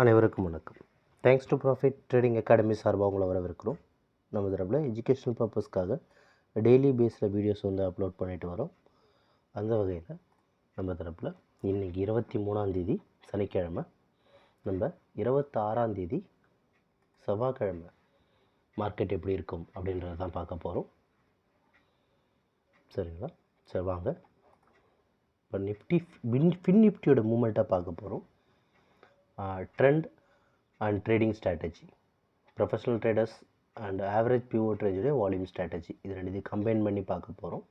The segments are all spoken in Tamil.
அனைவருக்கும் வணக்கம். Thanks to profit trading academy சார்பாக உங்களை வரவேற்கிறோம். நம்ம தரப்பில் எஜுகேஷனல் பர்பஸ்க்காக டெய்லி பேஸில் வீடியோஸ் அப்லோட் பண்ணிட்டு வரோம். அந்த வகையில் நம்ம தரப்பில் இன்றைக்கி 23ஆம் சனிக்கிழமை, நம்ம 26ஆம் செவ்வாய்க்கிழமை மார்க்கெட் எப்படி இருக்கும் அப்படின்றத தான் பார்க்க போகிறோம். சரிங்களா? சரி, வாங்க இப்போ ஃபின் நிஃப்டியோட மூமெண்ட்டாக பார்க்க போகிறோம். Trend and trading strategy, professional traders and average pivot ட்ரேடருடைய வால்யூம் ஸ்ட்ராட்டஜி, இது ரெண்டு கம்பைன் பண்ணி பார்க்க போகிறோம்.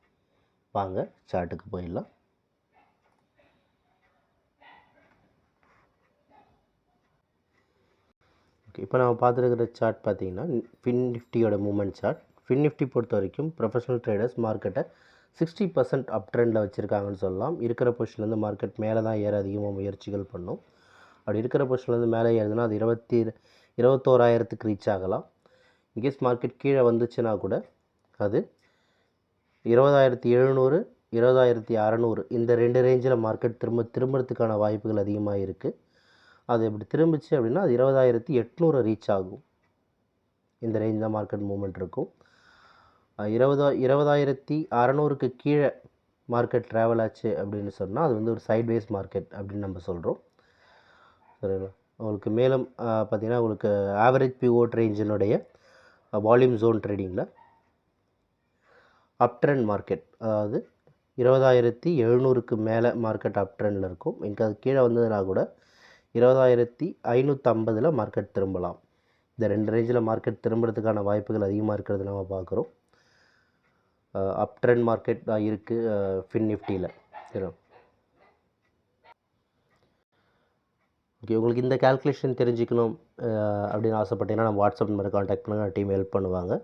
வாங்க சார்ட்டுக்கு போயிடலாம். ஓகே, இப்போ நம்ம பார்த்துருக்கிற சார்ட் பார்த்தீங்கன்னா ஃபின் நிஃப்டியோட மூமெண்ட் சார்ட். ஃபின் நிஃப்டி பொறுத்த வரைக்கும் ப்ரொஃபஷனல் ட்ரேடர்ஸ் மார்க்கெட்டை 60% அப் ட்ரெண்டில் வச்சுருக்காங்கன்னு சொல்லலாம். இருக்கிற பொசிஷன்லேருந்து மார்க்கெட் மேலே தான் ஏற அதிகமாக முயற்சிகள் பண்ணும். அப்படி இருக்கிற பொசிஷன்லேருந்து மேலே ஏறுதுன்னா அது 21,000க்கு ரீச் ஆகலாம். இன்கேஸ் மார்க்கெட் கீழே வந்துச்சுன்னா கூட அது 20,700 20,600 இந்த ரெண்டு ரேஞ்சில் மார்க்கெட் திரும்புறதுக்கான வாய்ப்புகள் அதிகமாக இருக்குது. அது எப்படி திரும்பிச்சு அப்படின்னா அது 20,800 ரீச் ஆகும். இந்த ரேஞ்ச் தான் மார்க்கெட் மூவ்மெண்ட் இருக்கும். 20,600க்கு கீழே மார்க்கெட் ட்ராவல் ஆச்சு அப்படின்னு சொன்னால் அது ஒரு சைட்வேஸ் மார்க்கெட் அப்படின்னு நம்ம சொல்கிறோம். சரிங்களா? உங்களுக்கு மேலும் பார்த்திங்கன்னா உங்களுக்கு ஆவரேஜ் பிஓட் ரேஞ்சினுடைய வால்யூம் ஜோன் ட்ரேடிங்கில் அப் ட்ரெண்ட் மார்க்கெட், அதாவது 20,700க்கு மேலே மார்க்கெட் அப் ட்ரெண்டில் இருக்கும். எனக்கு அது கீழே வந்ததுனா கூட 20,550 மார்க்கெட் திரும்பலாம். இந்த ரெண்டு ரேஞ்சில் மார்க்கெட் திரும்புறதுக்கான வாய்ப்புகள் அதிகமாக இருக்கிறது நம்ம பார்க்குறோம். அப் ட்ரெண்ட் மார்க்கெட் தான் இருக்குது ஃபின் நிஃப்டியில். சரி, ஓகே, உங்களுக்கு இந்த கேல்குலேஷன் தெரிஞ்சுக்கணும் அப்படின்னு ஆசைப்பட்டீங்கன்னா நம்ம வாட்ஸ்அப் நம்பரை காண்டாக்ட் பண்ணுங்கள், டீம் ஹெல்ப் பண்ணுவாங்க.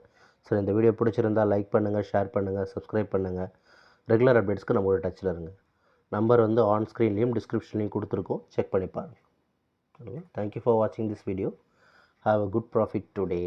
ஸோ இந்த வீடியோ பிடிச்சிருந்தால் லைக் பண்ணுங்கள், ஷேர் பண்ணுங்கள், சப்ஸ்கிரைப் பண்ணுங்கள். ரெகுலர் அப்டேட்ஸ்க்கு நம்மளோட டச்சில் இருங்க. நம்பர் ஆன் ஸ்க்ரீன்லேயும் டிஸ்கிரிப்ஷன்லேயும் கொடுத்துருக்கோம், செக் பண்ணி பாருங்கள். தேங்க்யூ ஃபார் வாட்சிங் this video. Have a good profit today.